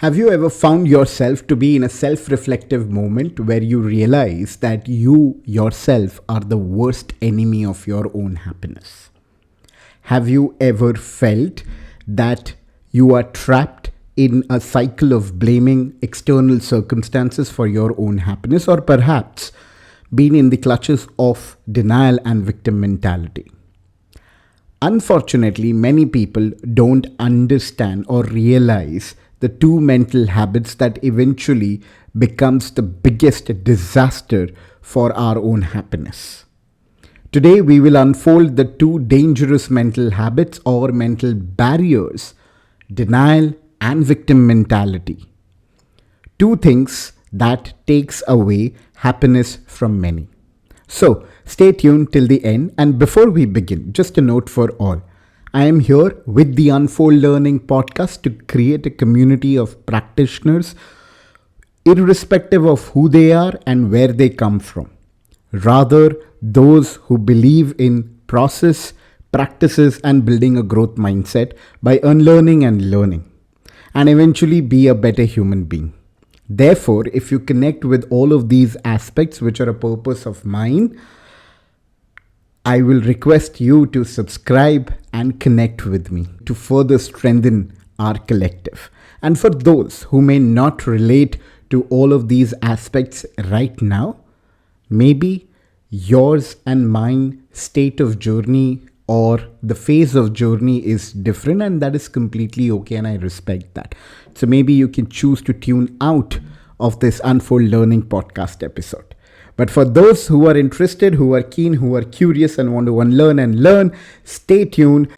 Have you ever found yourself to be in a self reflective moment where you realize that you yourself are the worst enemy of your own happiness? Have you ever felt that you are trapped in a cycle of blaming external circumstances for your own happiness, or perhaps been in the clutches of denial and victim mentality? Unfortunately, many people don't understand or realize the two mental habits that eventually becomes the biggest disaster for our own happiness. Today, we will unfold the two dangerous mental habits or mental barriers: denial and victim mentality. Two things that takes away happiness from many. So, stay tuned till the end. And before we begin, just a note for all. I am here with the Unfold Learning podcast to create a community of practitioners, irrespective of who they are and where they come from. Rather, those who believe in process, practices, and building a growth mindset by unlearning and learning, and eventually be a better human being. Therefore, if you connect with all of these aspects, which are a purpose of mine, I will request you to subscribe and connect with me to further strengthen our collective. And for those who may not relate to all of these aspects right now, maybe yours and mine state of journey or the phase of journey is different, and that is completely okay, and I respect that. So maybe you can choose to tune out of this Unfold Learning podcast episode. But for those who are interested, who are keen, who are curious and want to unlearn and learn, stay tuned.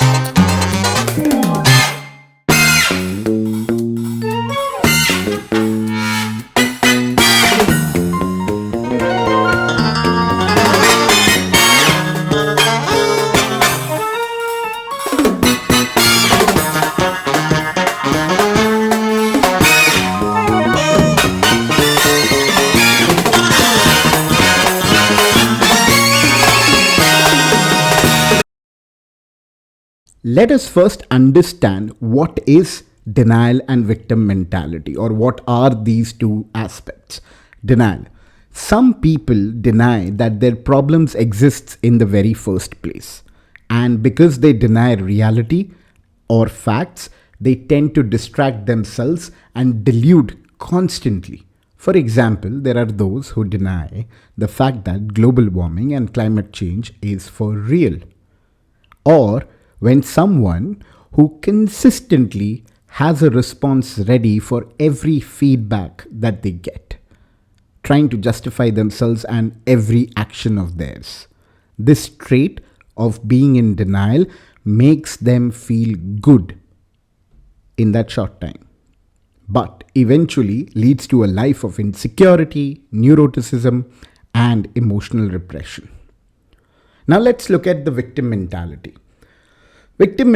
Let us first understand what is denial and victim mentality, or what are these two aspects. Denial. Some people deny that their problems exist in the very first place. And because they deny reality or facts, they tend to distract themselves and delude constantly. For example, there are those who deny the fact that global warming and climate change is for real. Or when someone who consistently has a response ready for every feedback that they get, trying to justify themselves and every action of theirs. This trait of being in denial makes them feel good in that short time, but eventually leads to a life of insecurity, neuroticism, and emotional repression. Now let's look at the victim mentality. Victim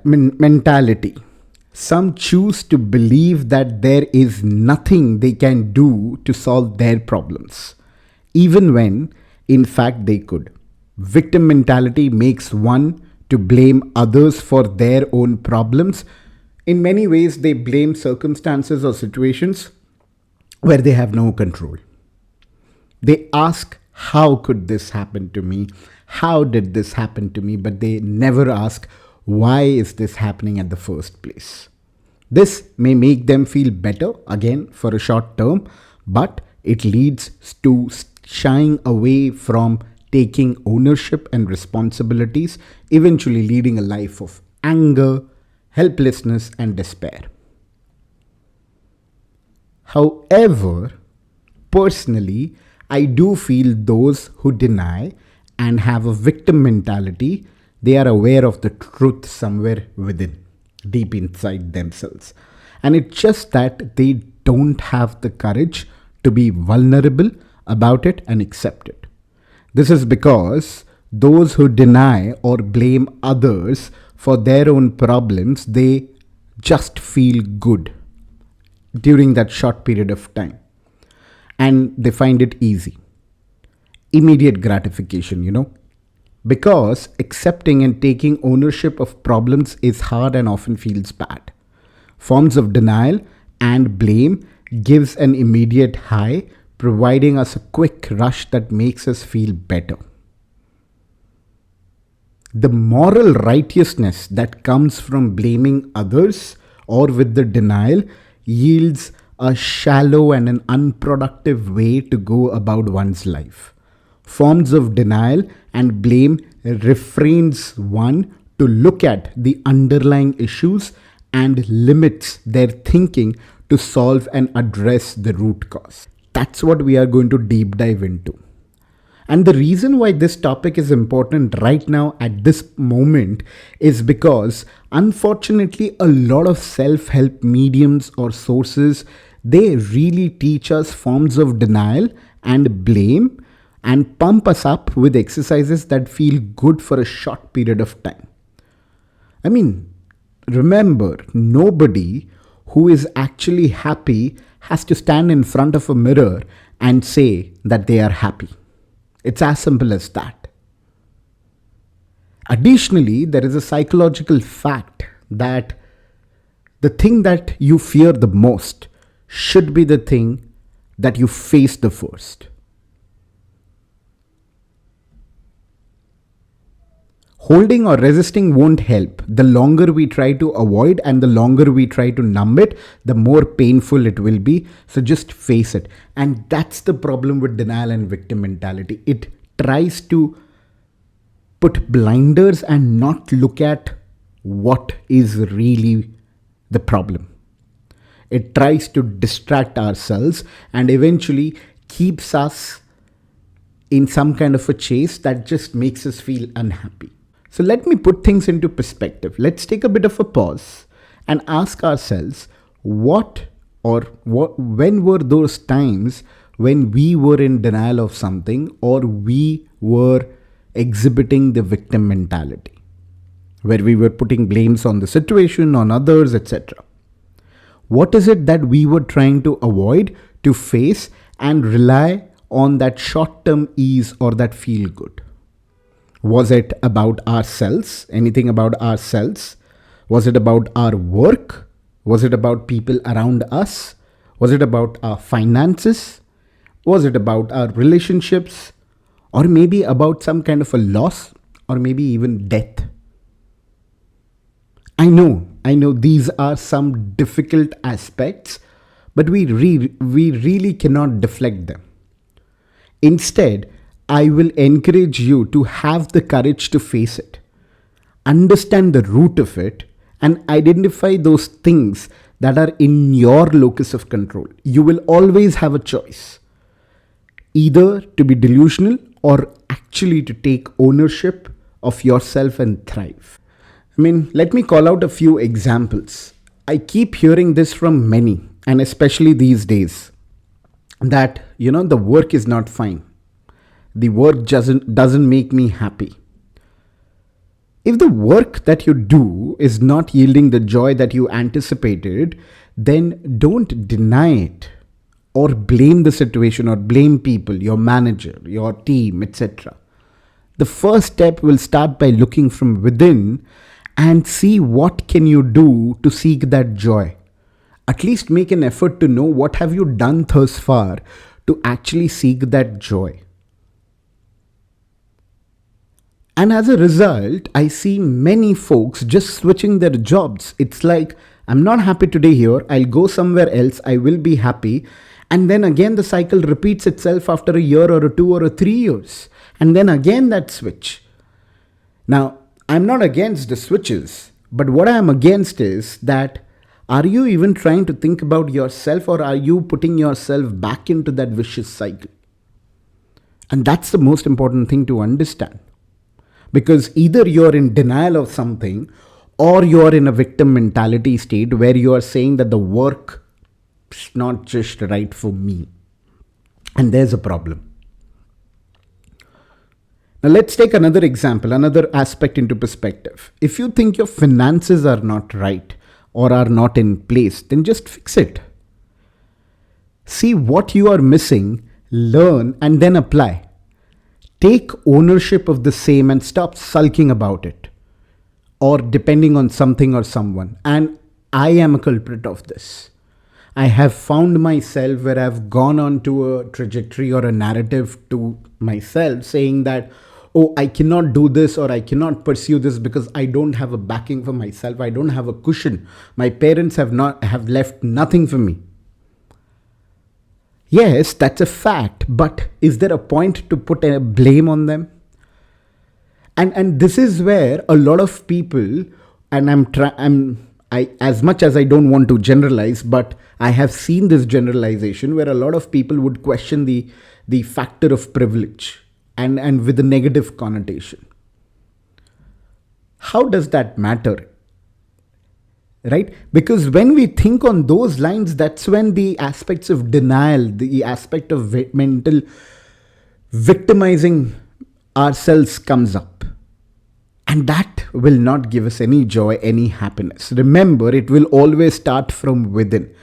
mentality. Some choose to believe that there is nothing they can do to solve their problems, even when, in fact, they could. Victim mentality makes one to blame others for their own problems. In many ways, they blame circumstances or situations where they have no control. They ask, how could this happen to me? How did this happen to me? But they never ask, why is this happening at the first place? This may make them feel better, again, for a short term, but it leads to shying away from taking ownership and responsibilities, eventually leading a life of anger, helplessness, and despair. However, personally, I do feel those who deny and have a victim mentality, they are aware of the truth somewhere within, deep inside themselves. And it's just that they don't have the courage to be vulnerable about it and accept it. This is because those who deny or blame others for their own problems, they just feel good during that short period of time. And they find it easy. Immediate gratification. Because accepting and taking ownership of problems is hard and often feels bad. Forms of denial and blame gives an immediate high, providing us a quick rush that makes us feel better. The moral righteousness that comes from blaming others or with the denial yields a shallow and an unproductive way to go about one's life. Forms of denial and blame refrains one to look at the underlying issues and limits their thinking to solve and address the root cause. That's what we are going to deep dive into. And the reason why this topic is important right now at this moment is because unfortunately a lot of self-help mediums or sources, they really teach us forms of denial and blame and pump us up with exercises that feel good for a short period of time. I mean, remember, nobody who is actually happy has to stand in front of a mirror and say that they are happy. It's as simple as that. Additionally, there is a psychological fact that the thing that you fear the most should be the thing that you face the first. Holding or resisting won't help. The longer we try to avoid and the longer we try to numb it, the more painful it will be. So just face it. And that's the problem with denial and victim mentality. It tries to put blinders and not look at what is really the problem. It tries to distract ourselves and eventually keeps us in some kind of a chase that just makes us feel unhappy. So let me put things into perspective. Let's take a bit of a pause and ask ourselves when were those times when we were in denial of something or we were exhibiting the victim mentality, where we were putting blames on the situation, on others, etc. What is it that we were trying to avoid, to face, and rely on that short-term ease or that feel good? Was it about ourselves? Anything about ourselves? Was it about our work? Was it about people around us? Was it about our finances? Was it about our relationships? Or maybe about some kind of a loss? Or maybe even death? I know these are some difficult aspects, but we really cannot deflect them. Instead, I will encourage you to have the courage to face it, understand the root of it, and identify those things that are in your locus of control. You will always have a choice, either to be delusional or actually to take ownership of yourself and thrive. I mean, let me call out a few examples. I keep hearing this from many, and especially these days, that, the work is not fine. The work doesn't make me happy. If the work that you do is not yielding the joy that you anticipated, then don't deny it or blame the situation or blame people, your manager, your team, etc. The first step will start by looking from within and see what can you do to seek that joy. At least make an effort to know what have you done thus far to actually seek that joy. And as a result, I see many folks just switching their jobs. It's like, I'm not happy today here, I'll go somewhere else, I will be happy. And then again, the cycle repeats itself after a year or 2 or 3 years. And then again, that switch. Now, I'm not against the switches, but what I am against is that, are you even trying to think about yourself, or are you putting yourself back into that vicious cycle? And that's the most important thing to understand. Because either you're in denial of something or you're in a victim mentality state where you are saying that the work is not just right for me. And there's a problem. Now let's take another example, another aspect into perspective. If you think your finances are not right or are not in place, then just fix it. See what you are missing, learn, and then apply. Take ownership of the same and stop sulking about it or depending on something or someone. And I am a culprit of this. I have found myself where I've gone on to a trajectory or a narrative to myself saying that, oh, I cannot do this or I cannot pursue this because I don't have a backing for myself. I don't have a cushion. My parents have left nothing for me. Yes, that's a fact, but is there a point to put a blame on them? And this is where a lot of people, and I, as much as I don't want to generalize, but I have seen this generalization where a lot of people would question the factor of privilege and with a negative connotation. How does that matter? Right? Because when we think on those lines, that's when the aspects of denial, the aspect of mental victimizing ourselves comes up. And that will not give us any joy, any happiness. Remember, it will always start from within.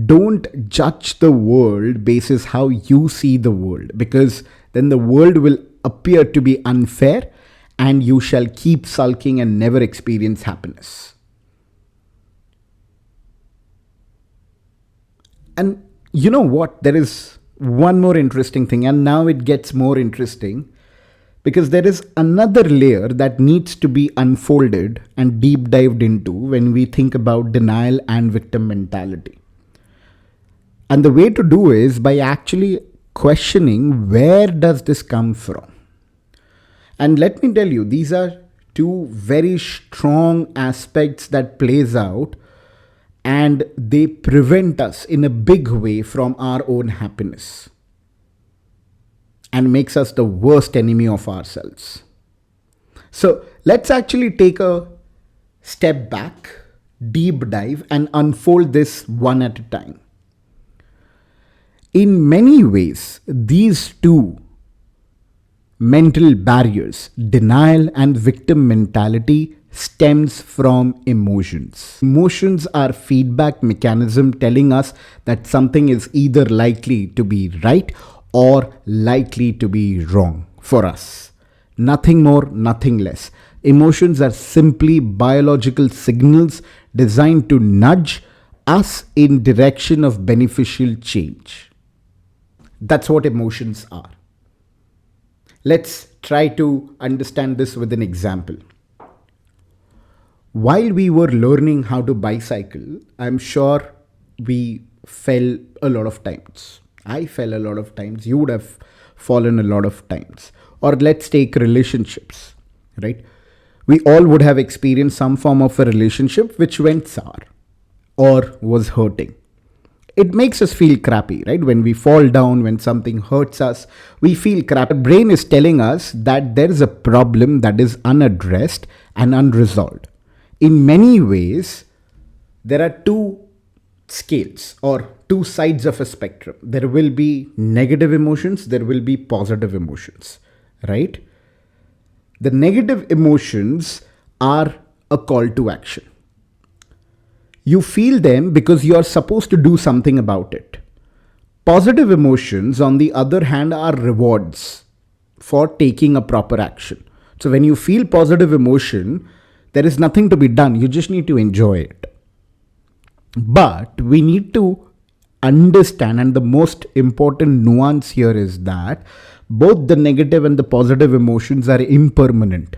Don't judge the world basis how you see the world, because then the world will appear to be unfair and you shall keep sulking and never experience happiness. And you know what? There is one more interesting thing, and now it gets more interesting because there is another layer that needs to be unfolded and deep dived into when we think about denial and victim mentality. And the way to do is by actually questioning, where does this come from? And let me tell you, these are two very strong aspects that plays out, and they prevent us in a big way from our own happiness and makes us the worst enemy of ourselves. So let's actually take a step back, deep dive, and unfold this one at a time. In many ways, these two mental barriers, denial and victim mentality, stems from emotions. Emotions are feedback mechanism telling us that something is either likely to be right or likely to be wrong for us. Nothing more, nothing less. Emotions are simply biological signals designed to nudge us in direction of beneficial change. That's what emotions are. Let's try to understand this with an example. While we were learning how to bicycle, I'm sure we fell a lot of times. I fell a lot of times. You would have fallen a lot of times. Or let's take relationships, right? We all would have experienced some form of a relationship which went sour or was hurting. It makes us feel crappy, right? When we fall down, when something hurts us, we feel crappy. The brain is telling us that there is a problem that is unaddressed and unresolved. In many ways, there are two scales or two sides of a spectrum. There will be negative emotions, there will be positive emotions, right? The negative emotions are a call to action. You feel them because you are supposed to do something about it. Positive emotions, on the other hand, are rewards for taking a proper action. So when you feel positive emotion, there is nothing to be done. You just need to enjoy it. But we need to understand, and the most important nuance here is that both the negative and the positive emotions are impermanent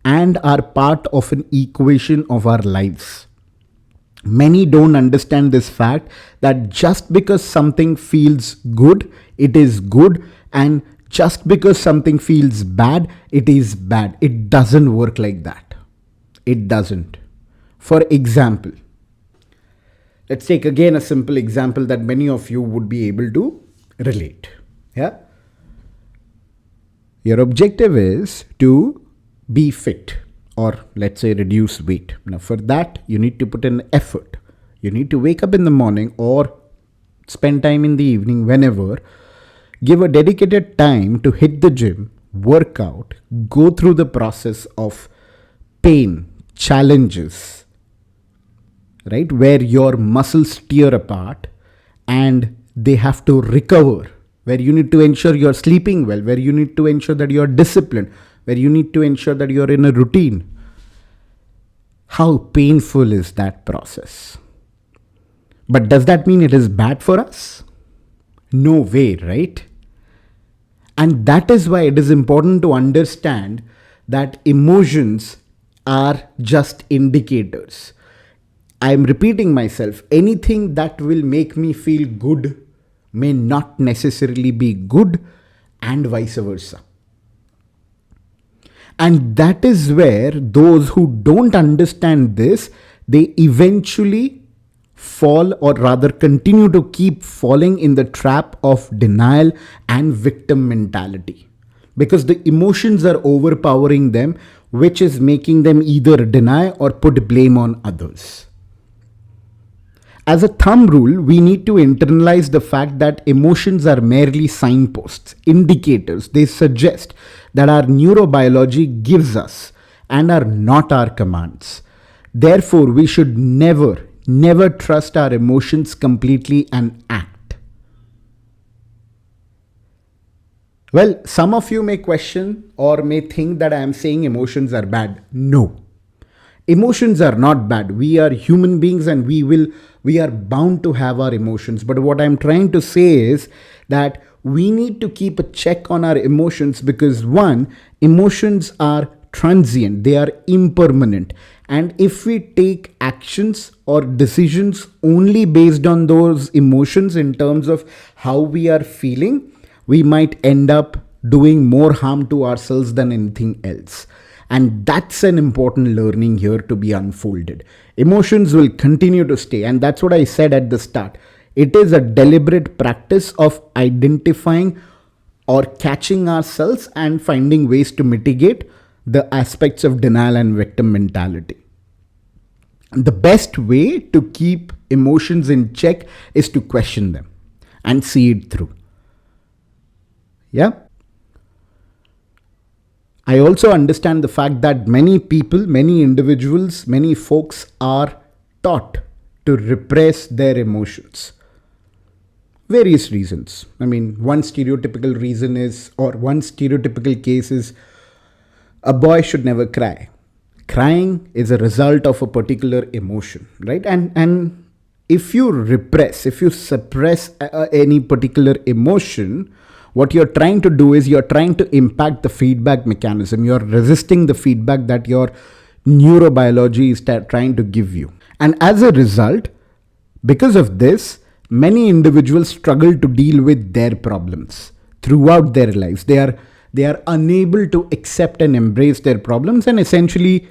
and are part of an equation of our lives. Many don't understand this fact that just because something feels good, it is good, and just because something feels bad, it is bad. It doesn't work like that. It doesn't. For example, let's take again a simple example that many of you would be able to relate. Yeah? Your objective is to be fit, or let's say reduce weight. Now for that, you need to put in effort. You need to wake up in the morning or spend time in the evening whenever. Give a dedicated time to hit the gym, work out, go through the process of pain, challenges, right? Where your muscles tear apart and they have to recover, where you need to ensure you're sleeping well, where you need to ensure that you're disciplined, where you need to ensure that you're in a routine. How painful is that process? But does that mean it is bad for us? No way, right? And that is why it is important to understand that emotions are just indicators. I am repeating myself. Anything that will make me feel good may not necessarily be good, and vice versa. And that is where those who don't understand this, they eventually fall, or rather continue to keep falling in the trap of denial and victim mentality, because the emotions are overpowering them, which is making them either deny or put blame on others. As a thumb rule, we need to internalize the fact that emotions are merely signposts, indicators. They suggest that our neurobiology gives us and are not our commands. Therefore, we should never trust our emotions completely and act. Well, some of you may question or may think that I am saying emotions are bad. No. Emotions are not bad. We are human beings, and we are bound to have our emotions. But what I'm trying to say is that we need to keep a check on our emotions, because one, emotions are transient, they are impermanent. And if we take actions or decisions only based on those emotions in terms of how we are feeling, we might end up doing more harm to ourselves than anything else. And that's an important learning here to be unfolded. Emotions will continue to stay. And that's what I said at the start. It is a deliberate practice of identifying or catching ourselves and finding ways to mitigate the aspects of denial and victim mentality. The best way to keep emotions in check is to question them and see it through. Yeah. I also understand the fact that many people, many individuals, many folks are taught to repress their emotions. Various reasons. I mean, one stereotypical reason is, or one stereotypical case is, a boy should never cry. Crying is a result of a particular emotion, right? And if you repress, if you suppress any particular emotion, what you're trying to do is you're trying to impact the feedback mechanism. You're resisting the feedback that your neurobiology is trying to give you. And as a result, because of this, many individuals struggle to deal with their problems throughout their lives. They are unable to accept and embrace their problems, and essentially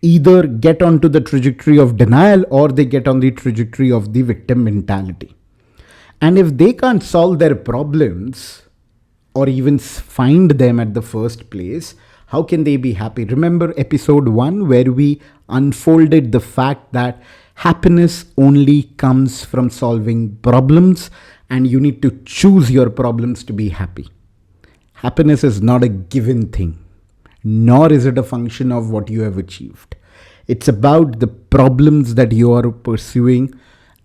either get onto the trajectory of denial or they get on the trajectory of the victim mentality. And if they can't solve their problems or even find them at the first place, how can they be happy? Remember episode 1 where we unfolded the fact that happiness only comes from solving problems, and you need to choose your problems to be happy. Happiness is not a given thing, nor is it a function of what you have achieved. It's about the problems that you are pursuing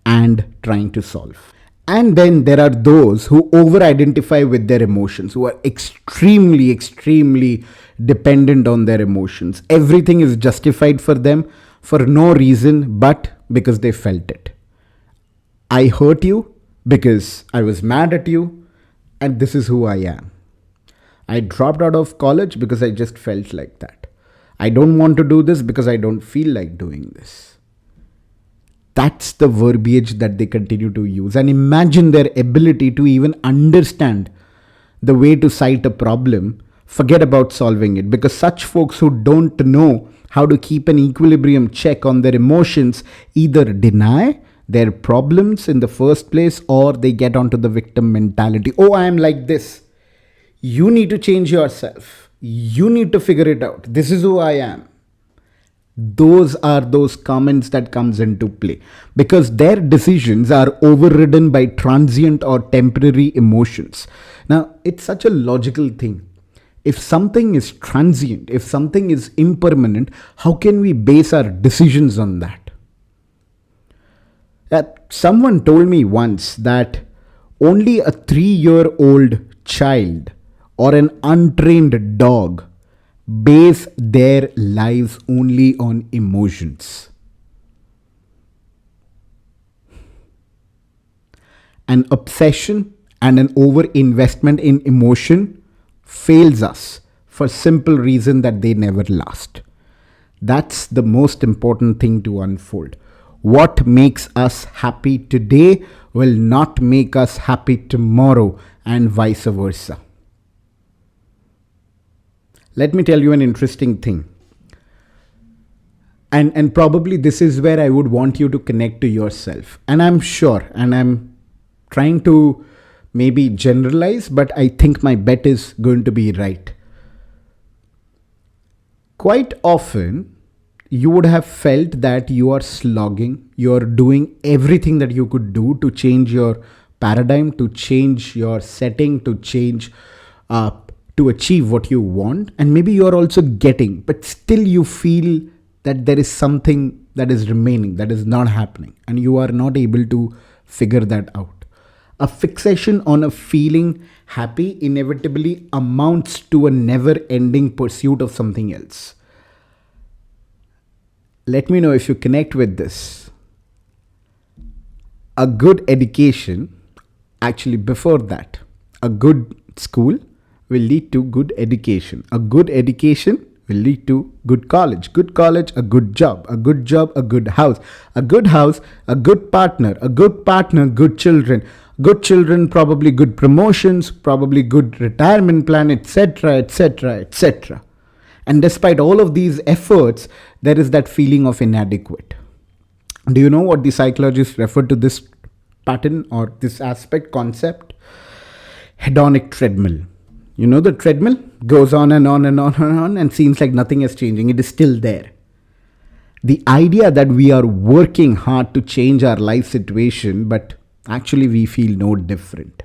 and trying to solve. And then there are those who over-identify with their emotions, who are extremely dependent on their emotions. Everything is justified for them for no reason but because they felt it. I hurt you because I was mad at you, and this is who I am. I dropped out of college because I just felt like that. I don't want to do this because I don't feel like doing this. That's the verbiage that they continue to use. And imagine their ability to even understand the way to cite a problem, forget about solving it. Because such folks who don't know how to keep an equilibrium check on their emotions either deny their problems in the first place, or they get onto the victim mentality. Oh, I am like this. You need to change yourself. You need to figure it out. This is who I am. Those are those comments that comes into play, because their decisions are overridden by transient or temporary emotions. Now, it's such a logical thing. If something is transient, if something is impermanent, how can we base our decisions on that? Someone told me once that only a 3-year-old child or an untrained dog base their lives only on emotions. an obsession and an over investment in emotion fails us for simple reason that they never last. That's the most important thing to unfold. What makes us happy today will not make us happy tomorrow, and vice versa. Let me tell you an interesting thing. And probably this is where I would want you to connect to yourself. And I'm sure, and I'm trying to maybe generalize, but I think my bet is going to be right. Quite often, you would have felt that you are slogging, you're doing everything that you could do to change your paradigm, to change your setting, to change, to achieve what you want. And maybe you're also getting, but still you feel that there is something that is remaining, that is not happening, and you are not able to figure that out. A fixation on a feeling happy inevitably amounts to a never ending pursuit of something else. Let me know if you connect with this. A good education, actually, before that, a good school will lead to good education. A good education will lead to good college, a good job, a good house, a good house, a good partner, good children, probably good promotions, probably good retirement plan, etc., etc., etc. And despite all of these efforts, there is that feeling of inadequate. Do you know what the psychologists refer to this pattern or this aspect concept? Hedonic treadmill. You know, the treadmill goes on and on and on and on and seems like nothing is changing. It is still there. The idea that we are working hard to change our life situation, but actually we feel no different.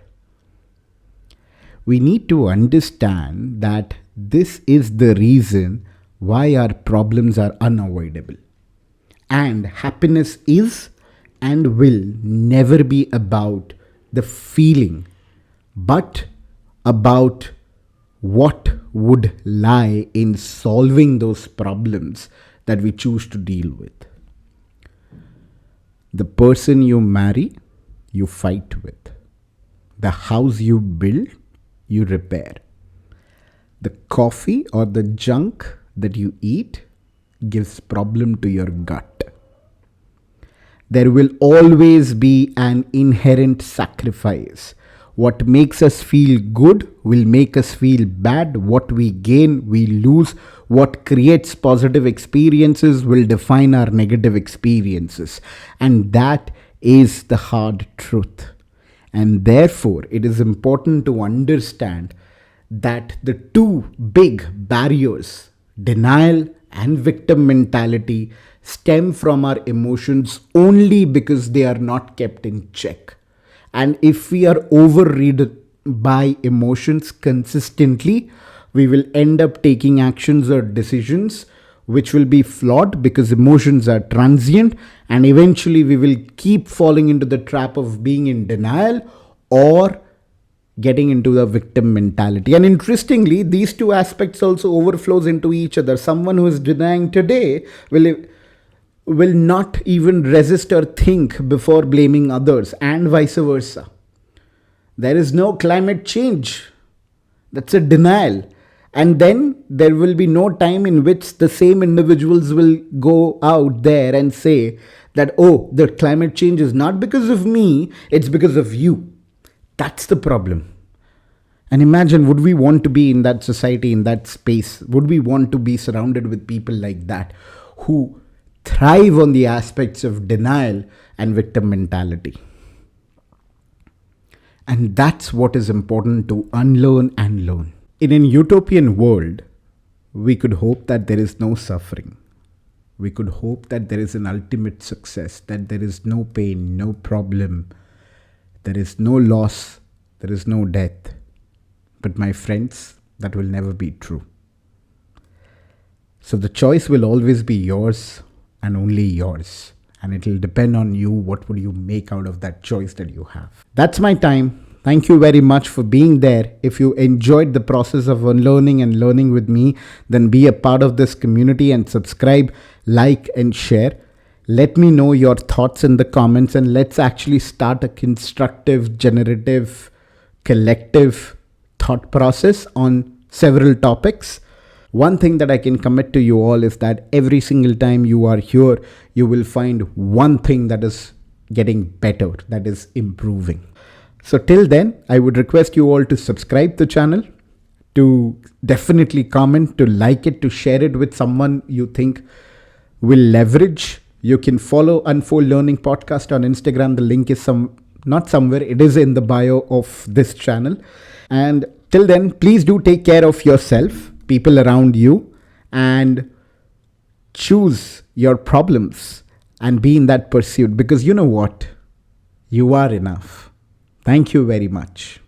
We need to understand that this is the reason why our problems are unavoidable. And happiness is and will never be about the feeling, but about what would lie in solving those problems that we choose to deal with. The person you marry, you fight with. The house you build, you repair. The coffee or the junk that you eat gives problem to your gut. There will always be an inherent sacrifice. What makes us feel good will make us feel bad. What we gain, we lose. What creates positive experiences will define our negative experiences. And that is the hard truth. And therefore, it is important to understand that the two big barriers, denial and victim mentality, stem from our emotions only because they are not kept in check. And if we are overridden by emotions consistently, we will end up taking actions or decisions which will be flawed because emotions are transient, and eventually we will keep falling into the trap of being in denial or getting into the victim mentality. And interestingly, these two aspects also overflows into each other. Someone who is denying today will not even resist or think before blaming others, and vice versa. There is no climate change. That's a denial. And then there will be no time in which the same individuals will go out there and say that, oh, the climate change is not because of me, it's because of you. That's the problem. And imagine, would we want to be in that society, in that space? Would we want to be surrounded with people like that who thrive on the aspects of denial and victim mentality? And that's what is important to unlearn and learn. In an utopian world, we could hope that there is no suffering. We could hope that there is an ultimate success, that there is no pain, no problem, there is no loss, there is no death. But my friends, that will never be true. So the choice will always be yours and only yours. And it will depend on you, what would you make out of that choice that you have. That's my time. Thank you very much for being there. If you enjoyed the process of unlearning and learning with me, then be a part of this community and subscribe, like and share. Let me know your thoughts in the comments, and let's actually start a constructive, generative, collective thought process on several topics. One thing that I can commit to you all is that every single time you are here, you will find one thing that is getting better, that is improving. So till then, I would request you all to subscribe the channel, to definitely comment, to like it, to share it with someone you think will leverage. You can follow Unfold Learning Podcast on Instagram. The link is not somewhere, it is in the bio of this channel. And till then, please do take care of yourself, people around you, and choose your problems and be in that pursuit, because you know what? You are enough. Thank you very much.